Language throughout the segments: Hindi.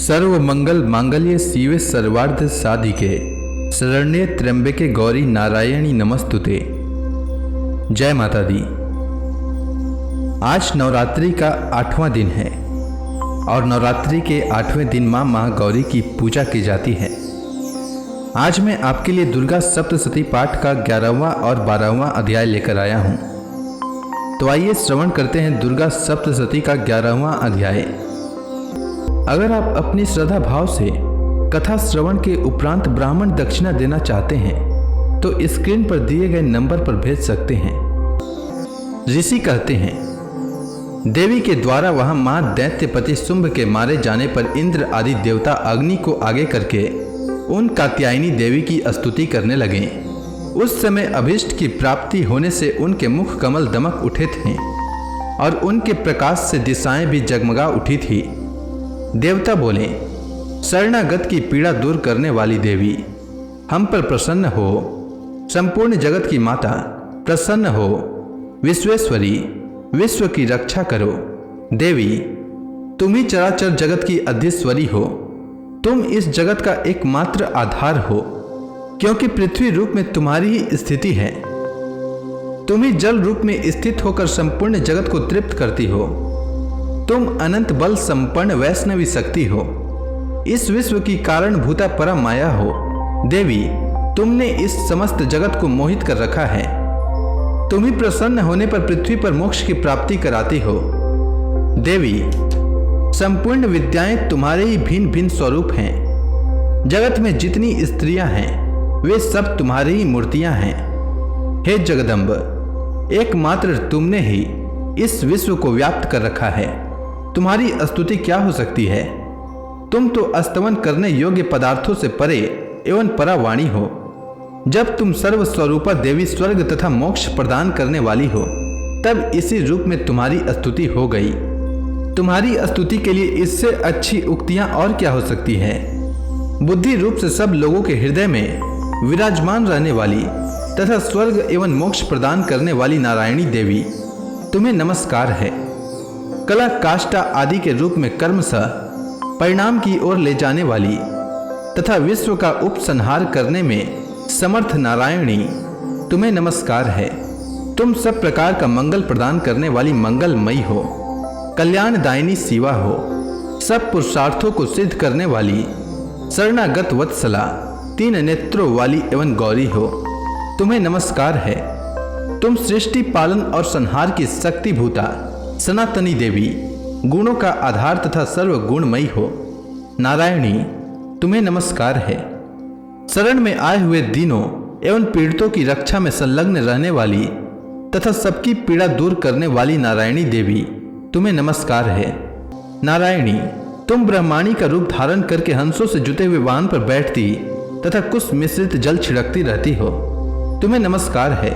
सर्व मंगल मांगल्य शिवे सर्वार्थ साधिके शरण्ये त्र्यंबके गौरी नारायणी नमस्तुते। जय माता दी। आज नवरात्रि का 8वां दिन है और नवरात्रि के 8वें दिन मां महागौरी की पूजा की जाती है। आज मैं आपके लिए दुर्गा सप्तशती पाठ का 11वां और 12वां अध्याय लेकर आया हूं। तो आइए श्रवण करते हैं दुर्गा सप्तशती का 11वां अध्याय। अगर आप अपनी श्रद्धा भाव से कथा श्रवण के उपरांत ब्राह्मण दक्षिणा देना चाहते हैं तो स्क्रीन पर दिए गए नंबर पर भेज सकते हैं। ऋषि कहते हैं, देवी के द्वारा वहां मां दैत्यपति शुंभ के मारे जाने पर इंद्र आदि देवता अग्नि को आगे करके उन कात्यायनी देवी की स्तुति करने लगे। उस समय अभीष्ट की प्राप्ति होने से उनके मुख कमल दमक उठे थे और उनके प्रकाश से दिशाएं भी जगमगा उठी थी। देवता बोले, शरणागत की पीड़ा दूर करने वाली देवी, हम पर प्रसन्न हो। संपूर्ण जगत की माता, प्रसन्न हो। विश्वेश्वरी, विश्व की रक्षा करो। देवी, तुम ही चराचर जगत की अधीश्वरी हो। तुम इस जगत का एकमात्र आधार हो, क्योंकि पृथ्वी रूप में तुम्हारी ही स्थिति है। तुम ही जल रूप में स्थित होकर संपूर्ण जगत को तृप्त करती हो। तुम अनंत बल संपन्न वैष्णवी शक्ति हो। इस विश्व की कारण भूता परम माया हो। देवी, तुमने इस समस्त जगत को मोहित कर रखा है। तुम ही प्रसन्न होने पर पृथ्वी पर मोक्ष की प्राप्ति कराती हो। देवी, संपूर्ण विद्याएं तुम्हारे ही भिन्न भिन्न स्वरूप हैं। जगत में जितनी स्त्रियां हैं वे सब तुम्हारी ही मूर्तियां हैं। हे जगदम्ब, एकमात्र तुमने ही इस विश्व को व्याप्त कर रखा है। तुम्हारी स्तुति क्या हो सकती है? तुम तो स्तवन करने योग्य पदार्थों से परे एवं परावाणी हो। जब तुम सर्वस्वरूपा देवी स्वर्ग तथा मोक्ष प्रदान करने वाली हो, तब इसी रूप में तुम्हारी स्तुति हो गई। तुम्हारी स्तुति के लिए इससे अच्छी उक्तियां और क्या हो सकती है? बुद्धि रूप से सब लोगों के हृदय में विराजमान रहने वाली तथा स्वर्ग एवं मोक्ष प्रदान करने वाली नारायणी देवी, तुम्हें नमस्कार है। कला काष्ठा आदि के रूप में कर्म सह परिणाम की ओर ले जाने वाली तथा विश्व का उपसंहार करने में समर्थ नारायणी, तुम्हें नमस्कार है। तुम सब प्रकार का मंगल प्रदान करने वाली मंगलमयी हो, कल्याणदायिनी शिवा हो, सब पुरुषार्थों को सिद्ध करने वाली शरणागत वत्सला, 3 नेत्रों वाली एवं गौरी हो, तुम्हें नमस्कार है। तुम सृष्टि पालन और संहार की शक्ति भूता सनातनी देवी, गुणों का आधार तथा सर्व गुणमयी हो। नारायणी, तुम्हें नमस्कार है। शरण में आए हुए दीनों एवं पीड़ितों की रक्षा में संलग्न रहने वाली तथा सबकी पीड़ा दूर करने वाली नारायणी देवी, तुम्हें नमस्कार है। नारायणी, तुम ब्रह्माणी का रूप धारण करके हंसों से जुटे हुए वाहन पर बैठती तथा कुछ मिश्रित जल छिड़कती रहती हो, तुम्हें नमस्कार है।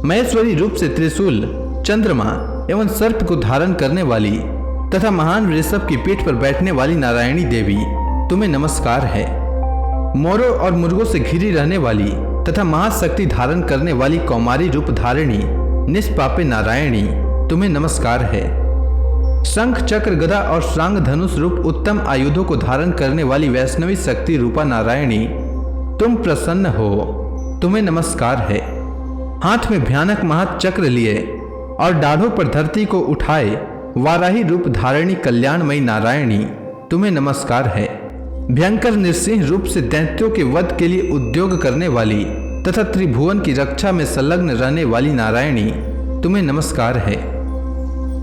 महेश्वरी रूप से त्रिशूल, चंद्रमा एवं सर्प को धारण करने वाली तथा महान ऋषभ की पीठ पर बैठने वाली नारायणी देवी, तुम्हें नमस्कार है। मोरों और मुर्गों से घिरी रहने वाली तथा महाशक्ति धारण करने वाली कौमारी रूप धारिणी निष्पापे नारायणी, तुम्हें नमस्कार है। शंख चक्र गदा और श्रांग धनुष रूप उत्तम आयुधों को धारण करने वाली वैष्णवी शक्ति रूपा नारायणी, तुम प्रसन्न हो, तुम्हें नमस्कार है। हाथ में भयानक महाचक्र लिए और दाढ़ों पर धरती को उठाए वाराही रूप धारिणी कल्याणमयी नारायणी, तुम्हें नमस्कार है। भयंकर नृसिंह रूप से दैत्यों के वध के लिए उद्योग करने वाली तथा त्रिभुवन की रक्षा में संलग्न रहने वाली नारायणी, तुम्हें नमस्कार है।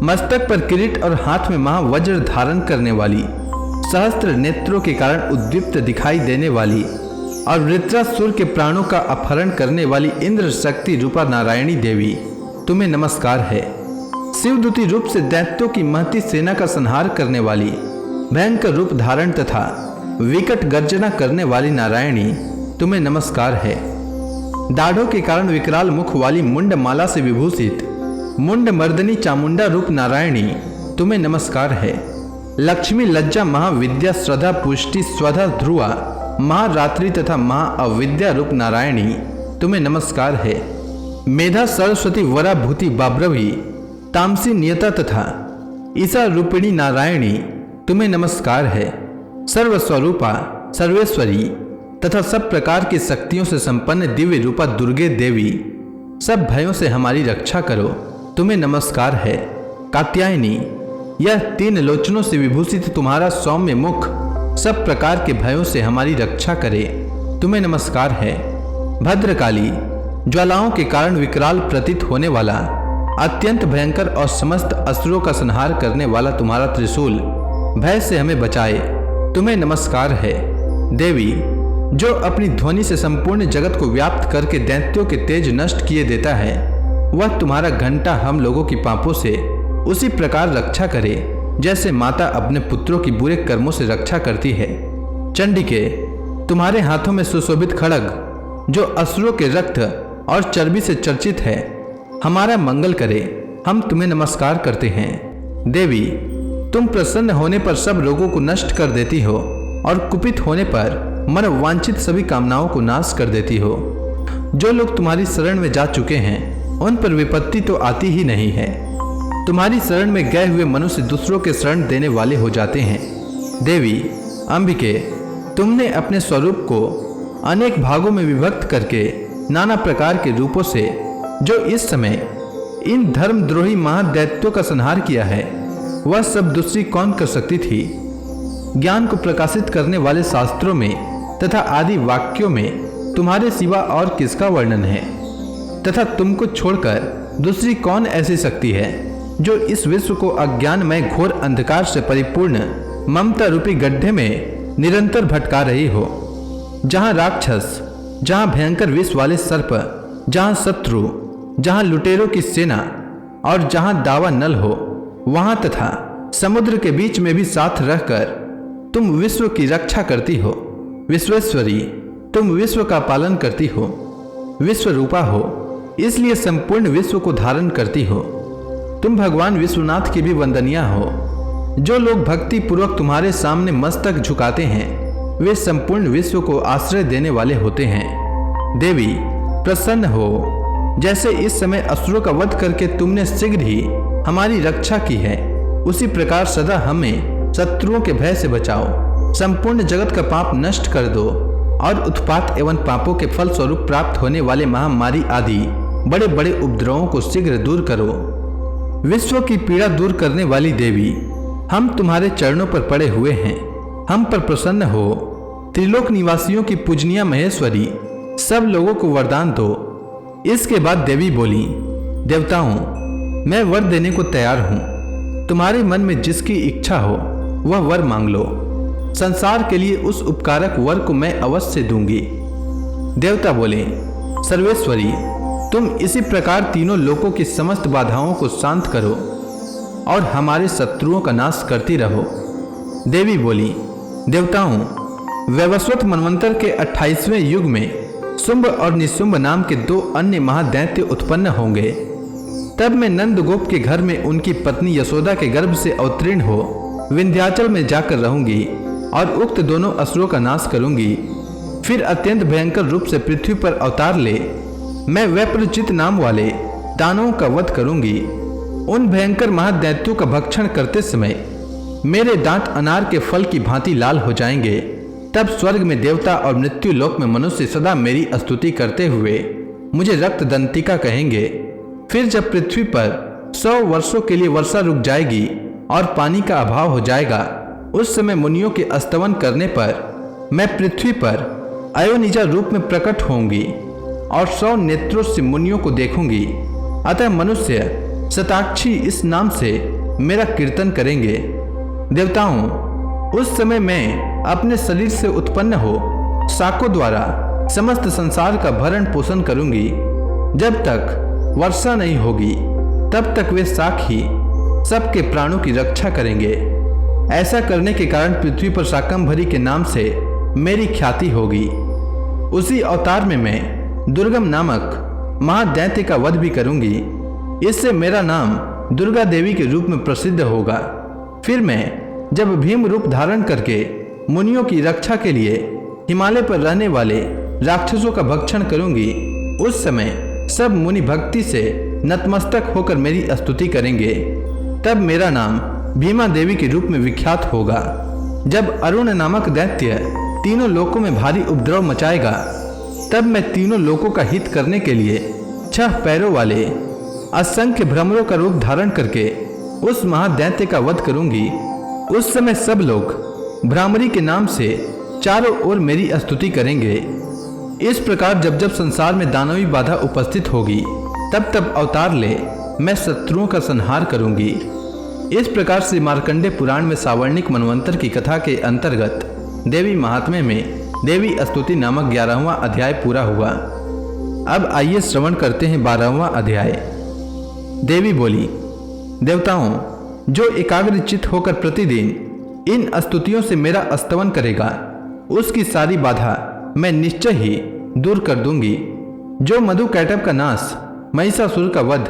मस्तक पर किरीट और हाथ में महावज्र धारण करने वाली, सहस्त्र नेत्रों के कारण उद्दीप्त दिखाई देने वाली और वृत्रासुर के प्राणों का अपहरण करने वाली इंद्र शक्ति रूपा नारायणी देवी, तुम्हें नमस्कार है। शिवदूती रूप से दैत्यों की महती सेना का संहार करने वाली, भयंकर रूप धारण तथा विकट गर्जना करने वाली नारायणी, तुम्हें नमस्कार है। दाढ़ों के कारण विकराल मुख वाली मुंड माला से विभूषित मुंड मर्दनी चामुंडा रूप नारायणी, तुम्हें नमस्कार है। लक्ष्मी लज्जा महाविद्या श्रद्धा पुष्टि स्वधा ध्रुवा महारात्रि तथा महाअविद्या रूप नारायणी, तुम्हें नमस्कार है। मेधा सरस्वती वरा भूति बाब्रवी तामसी नियता तथा ईसा रूपिणी नारायणी, तुम्हें नमस्कार है। सर्वस्वरूपा सर्वेश्वरी तथा सब प्रकार की शक्तियों से संपन्न दिव्य रूपा दुर्गे देवी, सब भयों से हमारी रक्षा करो, तुम्हें नमस्कार है। कात्यायनी, यह 3 लोचनों से विभूषित तुम्हारा सौम्य मुख सब प्रकार के भयों से हमारी रक्षा करे, तुम्हें नमस्कार है। भद्रकाली, ज्वालाओं के कारण विकराल प्रतीत होने वाला अत्यंत भयंकर और समस्त असुरों का संहार करने वाला तुम्हारा त्रिशूल भय से हमें बचाए, तुम्हें नमस्कार है। देवी, जो अपनी ध्वनि से संपूर्ण जगत को व्याप्त करके दैत्यों के तेज नष्ट किए देता है, वह तुम्हारा घंटा हम लोगों की पापों से उसी प्रकार रक्षा करे जैसे माता अपने पुत्रों की बुरे कर्मों से रक्षा करती है। चंडिके, तुम्हारे हाथों में सुशोभित खड्ग जो असुरों के रक्त और चर्बी से चर्चित है, हमारा मंगल करे, हम तुम्हें नमस्कार करते हैं। देवी, तुम प्रसन्न होने पर सब रोगों को नष्ट कर देती हो और कुपित होने पर मन वांछित सभी कामनाओं को नाश कर देती हो। जो लोग तुम्हारी शरण में जा चुके हैं उन पर विपत्ति तो आती ही नहीं है। तुम्हारी शरण में गए हुए मनुष्य दूसरों के शरण देने वाले हो जाते हैं। देवी अंबिके, तुमने अपने स्वरूप को अनेक भागों में विभक्त करके नाना प्रकार के रूपों से जो इस समय इन धर्मद्रोही महादैत्यों का संहार किया है, वह सब दूसरी कौन कर सकती थी। ज्ञान को प्रकाशित करने वाले शास्त्रों में तथा आदि वाक्यों में तुम्हारे सिवा और किसका वर्णन है, तथा तुमको छोड़कर दूसरी कौन ऐसी शक्ति है जो इस विश्व को अज्ञानमय घोर अंधकार से परिपूर्ण ममता रूपी गड्ढे में निरंतर भटका रही हो। जहाँ राक्षस, जहाँ भयंकर विष वाले सर्प, जहाँ शत्रु, जहाँ लुटेरों की सेना और जहाँ दावा नल हो, वहाँ तथा समुद्र के बीच में भी साथ रहकर तुम विश्व की रक्षा करती हो। विश्वेश्वरी, तुम विश्व का पालन करती हो, विश्व रूपा हो, इसलिए संपूर्ण विश्व को धारण करती हो। तुम भगवान विश्वनाथ की भी वंदनीय हो। जो लोग भक्ति पूर्वक तुम्हारे सामने मस्तक झुकाते हैं, वे संपूर्ण विश्व को आश्रय देने वाले होते हैं। देवी प्रसन्न हो, जैसे इस समय असुरों का वध करके तुमने शीघ्र ही हमारी रक्षा की है, उसी प्रकार सदा हमें शत्रुओं के भय से बचाओ। संपूर्ण जगत का पाप नष्ट कर दो और उत्पात एवं पापों के फल स्वरूप प्राप्त होने वाले महामारी आदि बड़े बड़े उपद्रवों को शीघ्र दूर करो। विश्व की पीड़ा दूर करने वाली देवी, हम तुम्हारे चरणों पर पड़े हुए हैं, हम पर प्रसन्न हो। त्रिलोक निवासियों की पूजनीय महेश्वरी, सब लोगों को वरदान दो। इसके बाद देवी बोली, देवताओं, मैं वर देने को तैयार हूँ। तुम्हारे मन में जिसकी इच्छा हो वह वर मांग लो। संसार के लिए उस उपकारक वर को मैं अवश्य दूंगी। देवता बोले, सर्वेश्वरी, तुम इसी प्रकार तीनों लोकों की समस्त बाधाओं को शांत करो और हमारे शत्रुओं का नाश करती रहो। देवी बोली, देवताओं, वैवस्वत मनवंतर के 28वें युग में शुंभ और निशुंभ नाम के 2 अन्य महादैत्य उत्पन्न होंगे। तब मैं नंदगोप के घर में उनकी पत्नी यशोदा के गर्भ से अवतीर्ण हो विंध्याचल में जाकर रहूंगी और उक्त दोनों असुरों का नाश करूंगी। फिर अत्यंत भयंकर रूप से पृथ्वी पर अवतार ले मैं वैप्रचित नाम वाले दानवों का वध करूंगी। उन भयंकर महादैत्यों का भक्षण करते समय मेरे दांत अनार के फल की भांति लाल हो जाएंगे। तब स्वर्ग में देवता और मृत्यु लोक में मनुष्य सदा मेरी स्तुति करते हुए मुझे रक्त दंतिका कहेंगे। फिर जब पृथ्वी पर 100 वर्षों के लिए वर्षा रुक जाएगी और पानी का अभाव हो जाएगा, उस समय मुनियों के स्तवन करने पर मैं पृथ्वी पर अयोनिजा रूप में प्रकट होंगी और 100 नेत्रों से मुनियों को देखूंगी। अतः मनुष्य शताक्षी इस नाम से मेरा कीर्तन करेंगे। देवताओं, उस समय मैं अपने शरीर से उत्पन्न हो शाकों द्वारा समस्त संसार का भरण पोषण करूंगी। जब तक वर्षा नहीं होगी तब तक वे शाक ही सबके प्राणों की रक्षा करेंगे। ऐसा करने के कारण पृथ्वी पर शाकंभरी के नाम से मेरी ख्याति होगी। उसी अवतार में मैं दुर्गम नामक महादैत्य का वध भी करूंगी। इससे मेरा नाम दुर्गा देवी के रूप में प्रसिद्ध होगा। फिर मैं जब भीम रूप धारण करके मुनियों की रक्षा के लिए हिमालय पर रहने वाले राक्षसों का भक्षण करूंगी, उस समय सब मुनि भक्ति से नतमस्तक होकर मेरी स्तुति करेंगे। तब मेरा नाम भीमा देवी के रूप में विख्यात होगा। जब अरुण नामक दैत्य तीनों लोकों में भारी उपद्रव मचाएगा, तब मैं तीनों लोकों का हित करने के लिए 6 पैरों वाले असंख्य भ्रमरों का रूप धारण करके उस महादैत्य का वध करूंगी। उस समय सब लोग भ्रामरी के नाम से चारों ओर मेरी स्तुति करेंगे। इस प्रकार जब जब संसार में दानवी बाधा उपस्थित होगी, तब तब अवतार ले मैं शत्रुओं का संहार करूंगी। इस प्रकार से मार्कंडे पुराण में सावर्णिक मनवंतर की कथा के अंतर्गत देवी महात्म्य में देवी स्तुति नामक 11वां अध्याय पूरा हुआ। अब आइए श्रवण करते हैं 12वां अध्याय। देवी बोली, देवताओं, जो एकाग्रचित्त होकर प्रतिदिन इन स्तुतियों से मेरा स्तवन करेगा, उसकी सारी बाधा मैं निश्चय ही दूर कर दूंगी। जो मधु कैटभ का नाश, महिषासुर का वध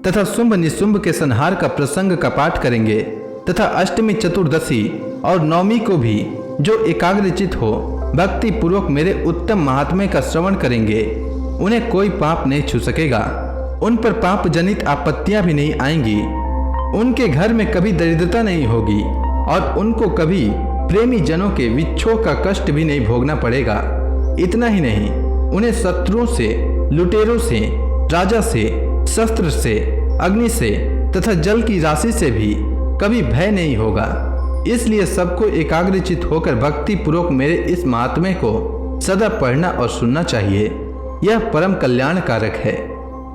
तथा शुंभ निशुंभ के संहार का प्रसंग का पाठ करेंगे तथा अष्टमी, चतुर्दशी और नवमी को भी जो एकाग्रचित्त हो भक्ति पूर्वक मेरे उत्तम महात्म्य का श्रवण करेंगे, उन्हें कोई पाप नहीं छू सकेगा। उन पर पाप जनित आपत्तियां भी नहीं आएंगी। उनके घर में कभी दरिद्रता नहीं होगी और उनको कभी प्रेमी जनों के विच्छोह का कष्ट भी नहीं भोगना पड़ेगा। इतना ही नहीं, उन्हें शत्रुओं से, लुटेरों से, राजा से, शस्त्र से, अग्नि से तथा जल की राशि से भी कभी भय नहीं होगा। इसलिए सबको एकाग्रचित्त होकर भक्ति पूर्वक मेरे इस महात्म्य को सदा पढ़ना और सुनना चाहिए। यह परम कल्याण कारक है।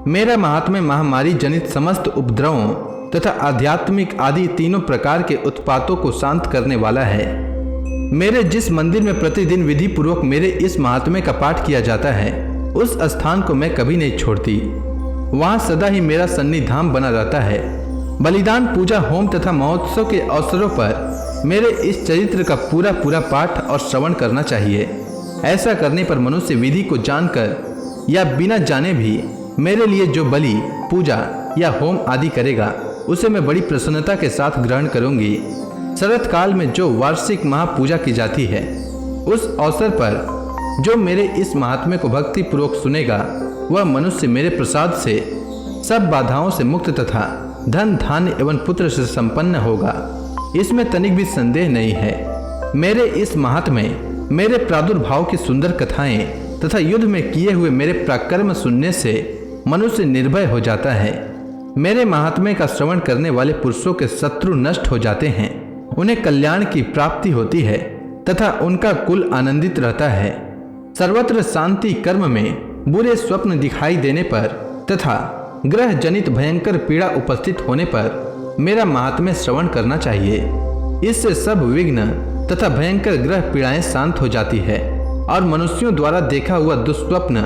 मेरा महात्म्य महामारी जनित समस्त उपद्रवों तथा आध्यात्मिक आदि तीनों प्रकार के उत्पातों को शांत करने वाला है। मेरे जिस मंदिर में प्रतिदिन विधि पूर्वक मेरे इस महात्म्य का पाठ किया जाता है, उस स्थान को मैं कभी नहीं छोड़ती। वहाँ सदा ही मेरा सन्निधान बना रहता है। बलिदान, पूजा, होम तथा महोत्सव के अवसरों पर मेरे इस चरित्र का पूरा पूरा पाठ और श्रवण करना चाहिए। ऐसा करने पर मनुष्य विधि को जानकर या बिना जाने भी मेरे लिए जो बलि, पूजा या होम आदि करेगा, उसे मैं बड़ी प्रसन्नता के साथ ग्रहण करूंगी। शरत काल में जो वार्षिक महापूजा की जाती है, उस अवसर पर जो मेरे इस महात्म्य को भक्ति पूर्वक सुनेगा, वह मनुष्य मेरे प्रसाद से सब बाधाओं से मुक्त तथा धन, धान्य एवं पुत्र से संपन्न होगा। इसमें तनिक भी संदेह नहीं है। मेरे इस महात्म्य, मेरे प्रादुर्भाव की सुंदर कथाएं तथा युद्ध में किए हुए मेरे पराक्रम सुनने से मनुष्य निर्भय हो जाता है। मेरे महात्म्य का श्रवण करने वाले पुरुषों के शत्रु नष्ट हो जाते हैं, उन्हें कल्याण की प्राप्ति होती है तथा उनका कुल आनंदित रहता है। सर्वत्र शांति, कर्म में बुरे स्वप्न दिखाई देने पर तथा ग्रह जनित भयंकर पीड़ा उपस्थित होने पर मेरा महात्म्य श्रवण करना चाहिए। इससे सब विघ्न तथा भयंकर ग्रह पीड़ाएं शांत हो जाती है और मनुष्यों द्वारा देखा हुआ दुष्स्वप्न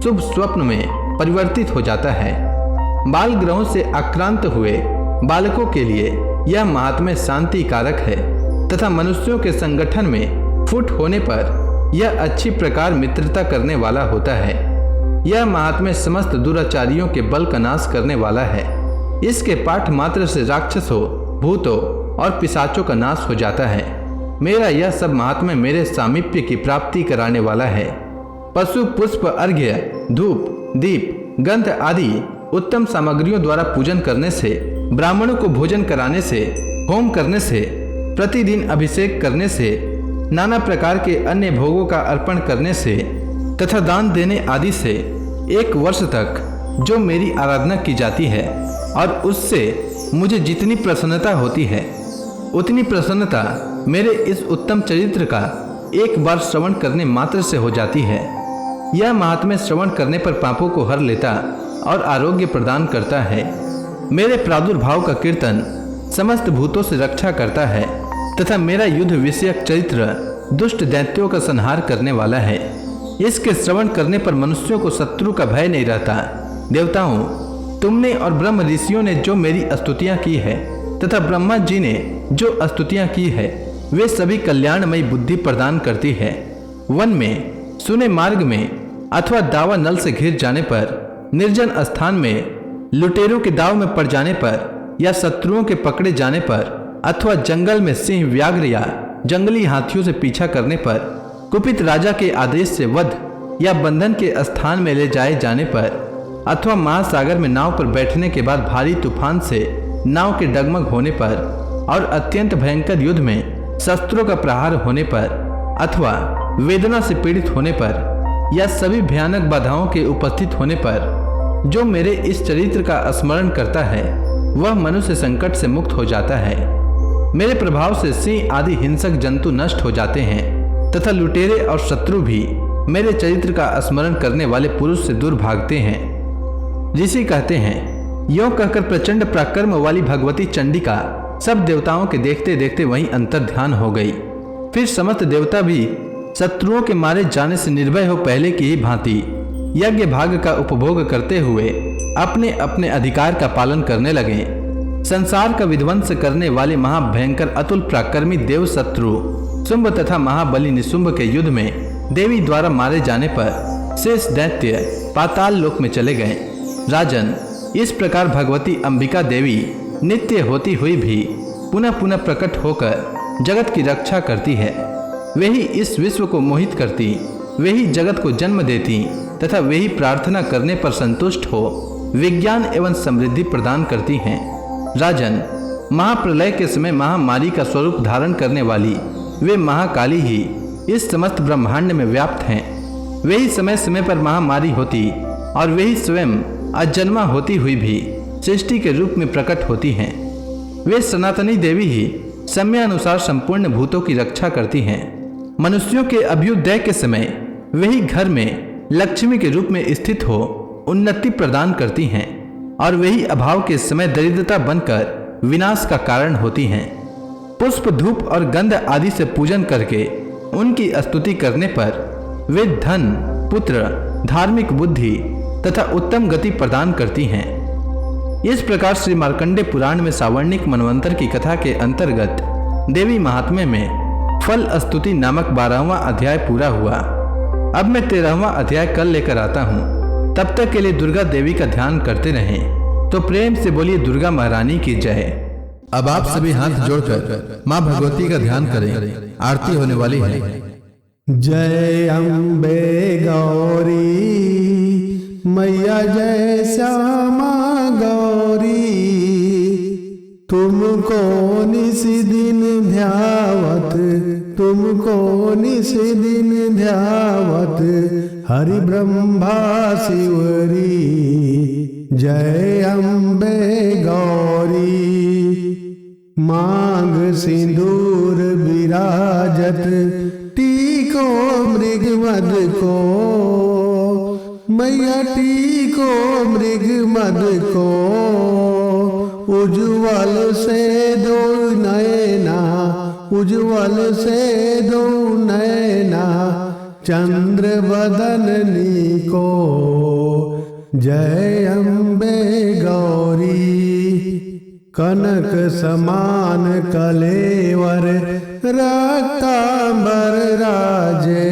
शुभ स्वप्न में परिवर्तित हो जाता है। बाल ग्रहों से आक्रांत हुए बालकों के लिए यह महात्म्य शांति कारक है तथा मनुष्यों के संगठन में फुट होने पर यह अच्छी प्रकार मित्रता करने वाला होता है। यह महात्म्य समस्त दुराचारियों के बल का नाश करने वाला है। इसके पाठ मात्र से राक्षसों, भूतों और पिशाचों का नाश हो जाता है। मेरा यह सब महात्म्य मेरे सामीप्य की प्राप्ति कराने वाला है। पशु, पुष्प, अर्घ्य, धूप, दीप, गंध आदि उत्तम सामग्रियों द्वारा पूजन करने से, ब्राह्मणों को भोजन कराने से, होम करने से, प्रतिदिन अभिषेक करने से, नाना प्रकार के अन्य भोगों का अर्पण करने से तथा दान देने आदि से 1 वर्ष तक जो मेरी आराधना की जाती है और उससे मुझे जितनी प्रसन्नता होती है, उतनी प्रसन्नता मेरे इस उत्तम चरित्र का एक बार श्रवण करने मात्र से हो जाती है। यह महात्म्य श्रवण करने पर पापों को हर लेता और आरोग्य प्रदान करता है। मेरे प्रादुर्भाव का कीर्तन समस्त भूतों से रक्षा करता है तथा मेरा युद्ध विषयक चरित्र दुष्ट दैत्यों का संहार करने वाला है। इसके श्रवण करने पर मनुष्यों को शत्रु का भय नहीं रहता। देवताओं, तुमने और ब्रह्म ऋषियों ने जो मेरी स्तुतियां की है तथा ब्रह्मा जी ने जो स्तुतियां की है, वे सभी कल्याणमयी बुद्धि प्रदान करती है। वन में, सुने मार्ग में अथवा दावा नल से घिर जाने पर, निर्जन स्थान में लुटेरों के दाव में पड़ जाने पर या शत्रुओं के पकड़े जाने पर अथवा जंगल में सिंह, व्याघ्र या जंगली हाथियों से पीछा करने पर, कुपित राजा के आदेश से वध या बंधन के स्थान में ले जाए जाने पर अथवा महासागर में नाव पर बैठने के बाद भारी तूफान से नाव के डगमग होने पर और अत्यंत भयंकर युद्ध में शस्त्रों का प्रहार होने पर अथवा वेदना से पीड़ित होने पर या सभी भयानक बाधाओं के उपस्थित होने पर जो मेरे इस चरित्र का स्मरण करता है वह मनुष्य संकट से मुक्त हो जाता है। मेरे प्रभाव से सिंह आदि हिंसक जंतु नष्ट हो जाते हैं तथा लुटेरे और शत्रु भी मेरे चरित्र का स्मरण करने वाले पुरुष से दूर भागते हैं। ऋषि कहते हैं, यों कहकर प्रचंड पराक्रम वाली भगवती चंडिका सब देवताओं के देखते देखते वहीं अंतर ध्यान हो गई। फिर समस्त देवता भी शत्रुओं के मारे जाने से निर्भय हो पहले की ही भांति यज्ञ भाग का उपभोग करते हुए अपने अपने अधिकार का पालन करने लगे। संसार का विध्वंस करने वाले महाभयंकर अतुल पराक्रमी देव शत्रु शुंभ तथा महाबली निशुंभ के युद्ध में देवी द्वारा मारे जाने पर शेष दैत्य पाताल लोक में चले गए। राजन, इस प्रकार भगवती अंबिका देवी नित्य होती हुई भी पुनः पुनः प्रकट होकर जगत की रक्षा करती है। वे ही इस विश्व को मोहित करती, वे ही जगत को जन्म देती तथा वे ही प्रार्थना करने पर संतुष्ट हो विज्ञान एवं समृद्धि प्रदान करती हैं। राजन, महाप्रलय के समय महामारी का स्वरूप धारण करने वाली वे महाकाली ही इस समस्त ब्रह्मांड में व्याप्त हैं। वे ही समय समय पर महामारी होती और वे ही स्वयं अजन्मा होती हुई भी सृष्टि के रूप में प्रकट होती हैं। वे सनातनी देवी ही समयानुसार संपूर्ण भूतों की रक्षा करती हैं। मनुष्यों के अभ्युदय के समय वही घर में लक्ष्मी के रूप में स्थित हो उन्नति प्रदान करती हैं और वही अभाव के समय दरिद्रता बनकर विनाश का कारण होती हैं। पुष्प, धूप और गंध आदि से पूजन करके उनकी स्तुति करने पर वे धन, पुत्र, धार्मिक बुद्धि तथा उत्तम गति प्रदान करती हैं। इस प्रकार श्री मार्कंडेय पुराण में सावर्णिक मनवंतर की कथा के अंतर्गत देवी महात्म्य में फल स्तुति नामक 12वां अध्याय पूरा हुआ। अब मैं 13वां अध्याय कल लेकर आता हूँ। तब तक के लिए दुर्गा देवी का ध्यान करते रहें। तो प्रेम से बोलिए दुर्गा महारानी की जय। अब आप सभी हाथ जोड़कर माँ भगवती का ध्यान करें। आरती होने वाली है। जय अम्बे गौरी मैया, जय श्यामा गौरी, तुमको निस दिन ध्यावत, तुमको निस दिन ध्यावत, हरि ब्रह्मा शिवरी। जय अम्बे गौरी, मांग सिंदूर विराजत, टीको मृगमद को, मैया टीको मृगमद को, उज्ज्वल से दो नैना, उज्ज्वल से दो नैना, चंद्र बदननी को। जय अम्बे गौरी, कनक समान कलेवर, रक्तांबर राजे,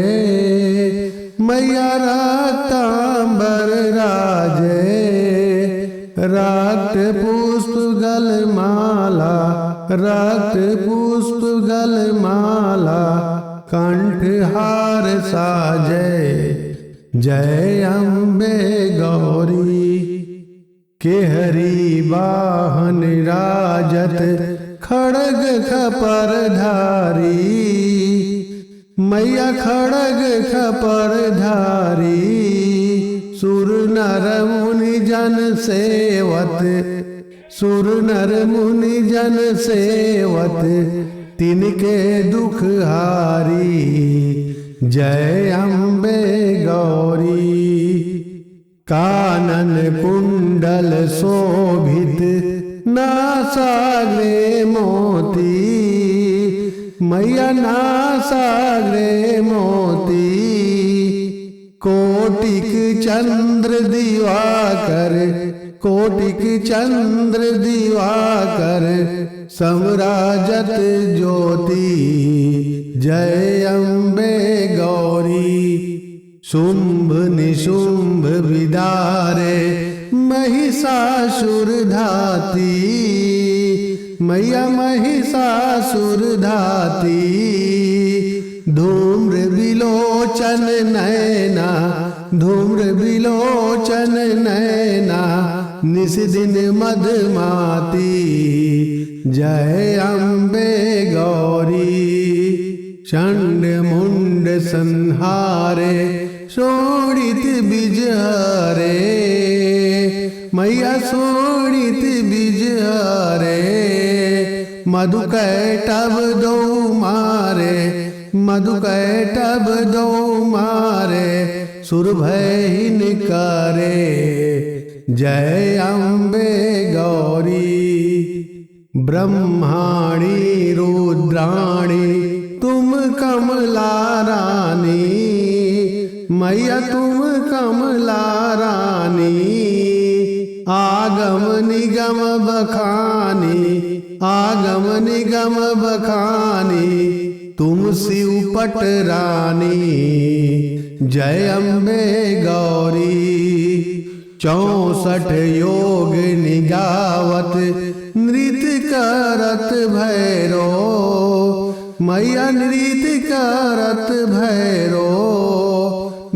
मैया रक्तांबर राजे, रक्त पुष्प गलमाला, रक्त पुष्प गलमाला, कंठहार साजे। जय अम्बे गौरी, केहरी वाहन राजत, खड़ग खपर धारी, मैया खड़ग खपर धारी, सुर नर मुनि जन सेवत, सुर नर मुनि जन सेवत, तिनके दुख हारी। जय अम्बे गौरी, कानन कुंडल शोभित, नासाग्रे मोती, मैया नासाग्रे मोती, कोटिक चंद्र दिवाकर, कोटिक चंद्र दिवाकर, समराजत ज्योति। जय अम्बे गौरी, शुंभ निशुंभ विदारे, महिषासुर धाती, मैया महिषासुर धाती, धूम्र विलोचन नैना, धूम्र विलोचन नैना, निस दिन मधमाती। जय अम्बे गौरी, चंड मुंड संहारे शोणित बिजहरे मैया शोणित बिजहरे मधुकैटभ दो मारे मधुकैटभ दो मारे सुर भयहीन करे जय अम्बे गौरी ब्रह्माणी रुद्राणी तुम कमला रानी मैया तुम कमला रानी आगम निगम बखानी आगम निगम बखानी तुम शिव पट रानी जय अम्बे गौरी 64 योग निगावत नृत्य करत भैरो मैया नृत्य करत भैरो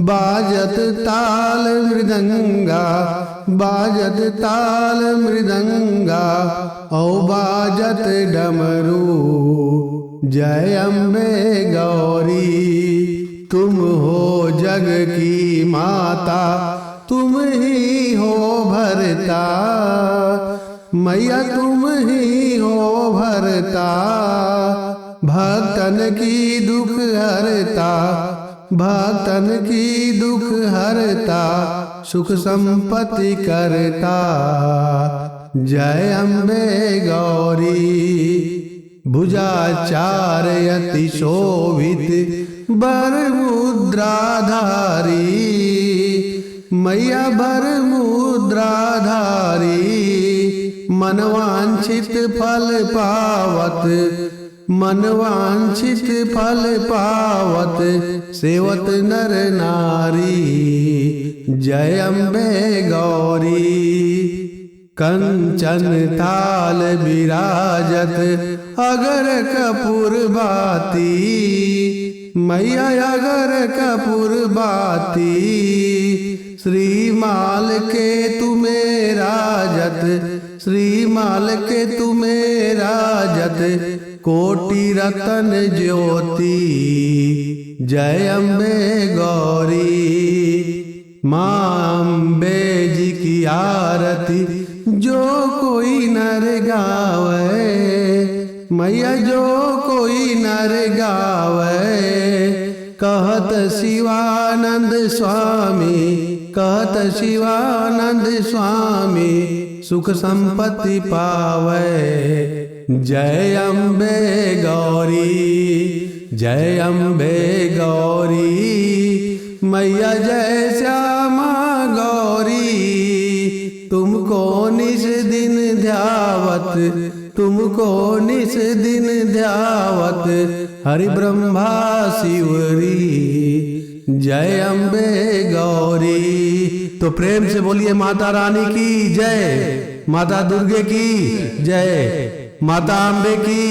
बाजत ताल मृदंगा बाजत ताल मृदंगा औ बाजत डमरू जय अम्बे गौरी तुम हो जग की माता तुम ही हो भरता मैया तुम ही हो भरता भक्तन की दुख हरता भक्तन की दुख हरता सुख संपत्ति करता जय अम्बे गौरी भुजाचार अति शोभित बर मुद्राधारी मैया बर मुद्राधारी मनवांछित फल पावत मनवांछित फल पावत सेवत नर नारी जय अम्बे गौरी कंचन थाल विराजत अगर कपूर बाती मैया अगर कपूर बाती श्रीमाल के तुम्हें राजत श्रीमाल के तुम्हें राजत कोटि रतन ज्योति जय अम्बे गौरी माँ अम्बे जी की आरती जो कोई नर गावे मैया जो कोई नर गावे कहत शिवानंद स्वामी कहत शिवानंद स्वामी सुख संपत्ति पावे जय अम्बे गौरी जय अम्बे गौरी मैया जय श्यामा गौरी तुमको निस दिन ध्यावत तुमको निस दिन ध्यावत हरि ब्रह्मा शिवरी जय अम्बे गौरी। तो प्रेम से बोलिए माता रानी की जय, माता दुर्गे की जय, माता अम्बे की